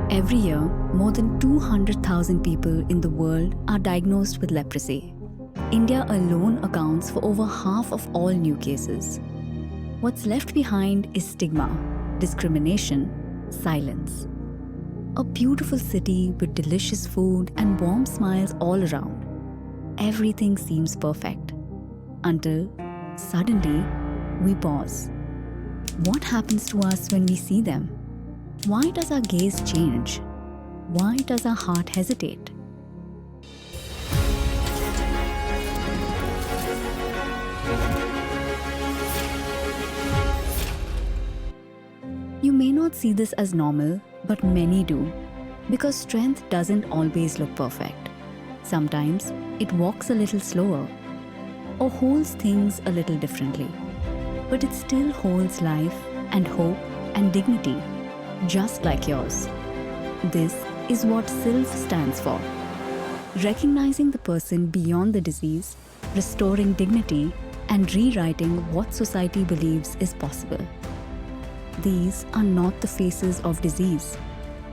Every year, more than 200,000 people in the world are diagnosed with leprosy. India alone accounts for over half of all new cases. What's left behind is stigma, discrimination, silence. A beautiful city with delicious food and warm smiles all around. Everything seems perfect. Until, suddenly, we pause. What happens to us when we see them? Why does our gaze change? Why does our heart hesitate? You may not see this as normal, but many do, because strength doesn't always look perfect. Sometimes it walks a little slower or holds things a little differently, but it still holds life and hope and dignity, just like yours. This is what SILF stands for. Recognizing the person beyond the disease, restoring dignity, and rewriting what society believes is possible. These are not the faces of disease.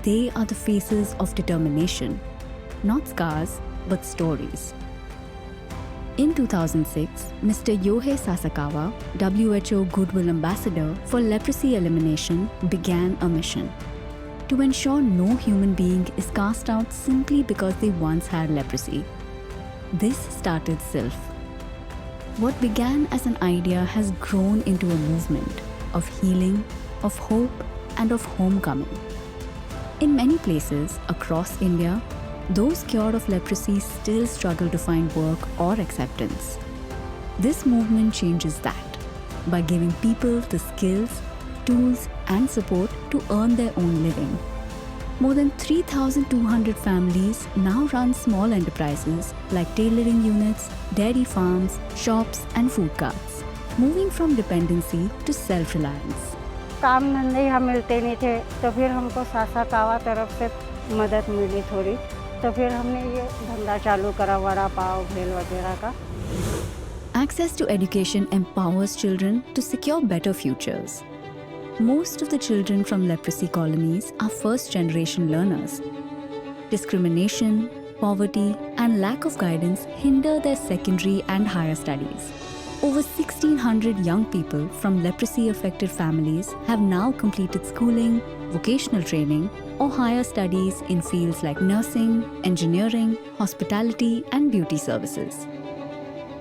They are the faces of determination. Not scars, but stories. In 2006, Mr. Yohei Sasakawa, WHO Goodwill Ambassador for Leprosy Elimination, began a mission to ensure no human being is cast out simply because they once had leprosy. This started SILF. What began as an idea has grown into a movement of healing, of hope, and of homecoming. In many places across India, those cured of leprosy still struggle to find work or acceptance. This movement changes that by giving people the skills, tools, and support to earn their own living. More than 3,200 families now run small enterprises like tailoring units, dairy farms, shops, and food carts, moving from dependency to self-reliance. काम धंधे यहाँ मिलते नहीं थे, तो फिर हमको Sasakawa तरफ से मदद मिली थोड़ी, तो फिर हमने ये धंधा चालू करा वड़ा पाव भेल वगैरह का. Access to education empowers children to secure better futures. Most of the children from leprosy colonies are first-generation learners. Discrimination, poverty, and lack of guidance hinder their secondary and higher studies. Over 1,600 young people from leprosy-affected families have now completed schooling, vocational training, or higher studies in fields like nursing, engineering, hospitality, and beauty services.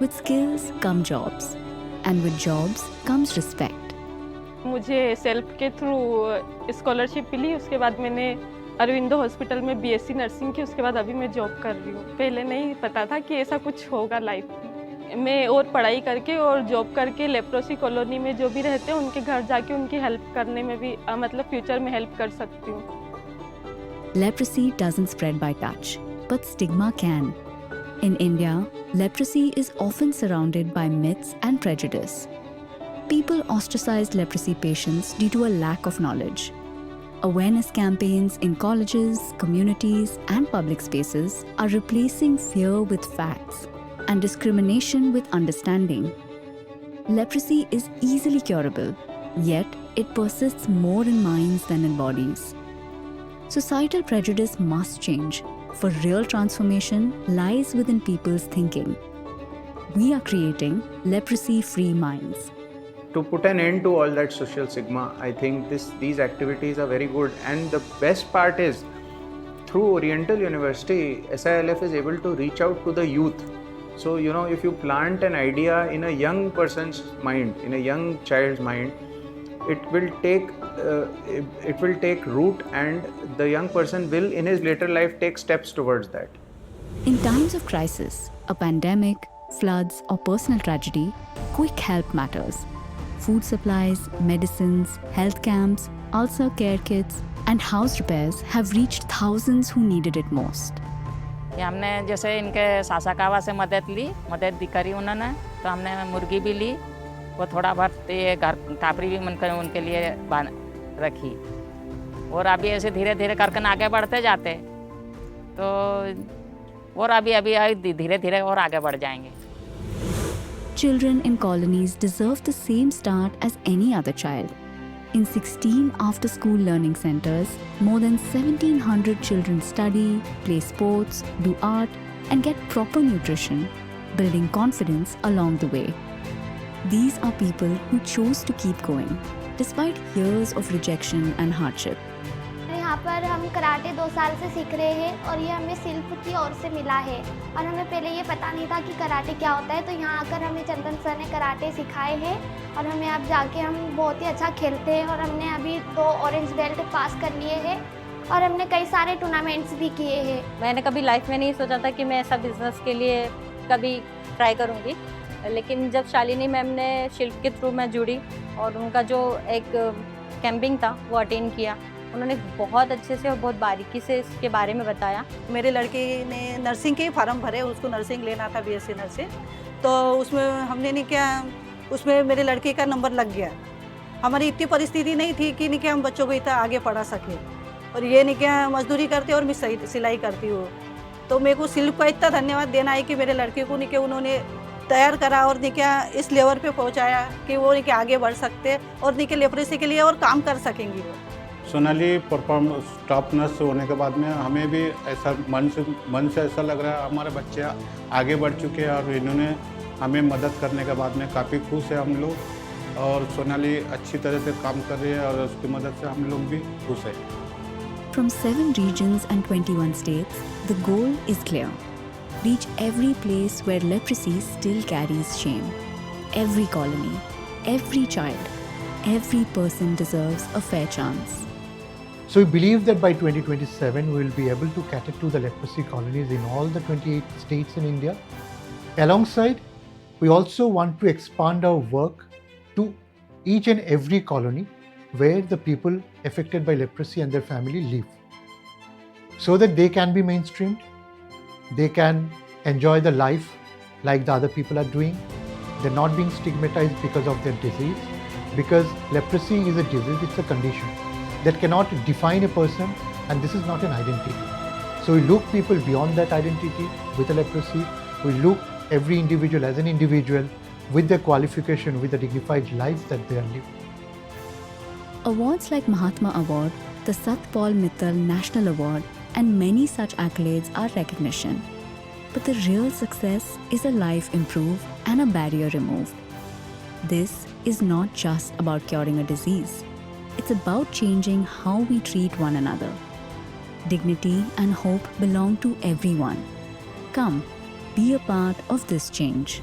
With skills come jobs, and with jobs comes respect. मुझे self के through scholarship मिली, उसके बाद मैंने Aurobindo hospital में BSc nursing की, उसके बाद अभी मैं जॉब कर रही हूँ. पहले नहीं पता था कि ऐसा कुछ होगा लाइफ में. मैं और पढ़ाई करके और जॉब करके लेप्रोसी कॉलोनी में जो भी रहते हैं उनके घर जाके उनकी हेल्प करने में भी मतलब फ्यूचर में हेल्प कर सकती हूँ. Leprosy doesn't spread by touch, but stigma can. In India, leprosy is often surrounded by myths and prejudice. People ostracize leprosy patients due to a lack of knowledge. Awareness campaigns in colleges, communities, and public spaces are replacing fear with facts and discrimination with understanding. Leprosy is easily curable, yet it persists more in minds than in bodies. Societal prejudice must change, for real transformation lies within people's thinking. We are creating leprosy-free minds. To put an end to all that social stigma, I think these activities are very good, and the best part is, through Oriental University, SILF is able to reach out to the youth. So, if you plant an idea in a young person's mind, in a young child's mind, it will take root, and the young person will, in his later life, take steps towards that. In times of crisis, a pandemic, floods, or personal tragedy, quick help matters. Food supplies, medicines, health camps, ulcer care kits, and house repairs have reached thousands who needed it most. हमने जैसे इनके Sasakawa से मदद करी उन्होंने, तो हमने मुर्गी भी ली, वो थोड़ा बहुत ये घर टापरी भी उनके लिए रखी, और अभी ऐसे धीरे धीरे करके आगे बढ़ते जाते, तो और अभी धीरे धीरे और आगे बढ़ जाएंगे. Children in colonies deserve the same start as any other child. In 16 after-school learning centers, more than 1,700 children study, play sports, do art, and get proper nutrition, building confidence along the way. These are people who chose to keep going, despite years of rejection and hardship. यहाँ पर हम karate 2 साल से सीख रहे हैं और ये हमें शिल्प की ओर से मिला है और हमें पहले ये पता नहीं था कि कराटे क्या होता है, तो यहाँ आकर हमें चंदन सर ने कराटे सिखाए हैं और हमें अब जाके हम बहुत ही अच्छा खेलते हैं और हमने अभी 2 ऑरेंज बेल्ट पास कर लिए हैं और हमने कई सारे टूर्नामेंट्स भी किए हैं। मैंने कभी लाइफ में नहीं सोचा था कि मैं ऐसा बिजनेस के लिए कभी ट्राई करूँगी, लेकिन जब शालिनी मैम ने शिल्प के थ्रू मैं जुड़ी और उनका जो एक कैंपिंग था वो अटेंड किया, उन्होंने बहुत अच्छे से और बहुत बारीकी से इसके बारे में बताया। मेरे लड़के ने नर्सिंग के फार्म भरे, उसको नर्सिंग लेना था, बीएससी नर्सिंग, तो उसमें हमने नहीं क्या, उसमें मेरे लड़के का नंबर लग गया। हमारी इतनी परिस्थिति नहीं थी कि नहीं क्या हम बच्चों को इतना आगे पढ़ा सके, और ये नहीं क्या मजदूरी करते और मैं सिलाई करती हूँ, तो मेरे को शिल्प का इतना धन्यवाद देना है कि मेरे लड़के को नहीं क्या उन्होंने तैयार करा और नहीं क्या इस लेवल पे पहुँचाया कि वो नहीं क्या आगे बढ़ सकते और नहीं क्या लेप्रोसी के लिए और काम कर सकेंगी वो। सोनाली परफॉर्म स्टाफ नर्स होने के बाद में हमें भी ऐसा मन से ऐसा लग रहा है हमारे बच्चे आगे बढ़ चुके हैं और इन्होंने हमें मदद करने के बाद में काफ़ी खुश है हम लोग, और सोनाली अच्छी तरह से काम कर रही है और उसकी मदद से हम लोग भी खुश हैं। From 7 regions and 21 states, the goal is clear. Reach every place where leprosy still carries shame. Every colony, every child, every person deserves a fair chance. So we believe that by 2027 we will be able to cater to the leprosy colonies in all the 28 states in India. Alongside, we also want to expand our work to each and every colony where the people affected by leprosy and their family live, so that they can be mainstreamed, they can enjoy the life like the other people are doing. They're not being stigmatized because of their disease, because leprosy is a disease, it's a condition that cannot define a person, and this is not an identity. So we look people beyond that identity with a leprosy. We look every individual as an individual with their qualification, with the dignified lives that they are living. Awards like Mahatma Award, the Satpal Mittal National Award, and many such accolades are recognition. But the real success is a life improved and a barrier removed. This is not just about curing a disease. It's about changing how we treat one another. Dignity and hope belong to everyone. Come, be a part of this change.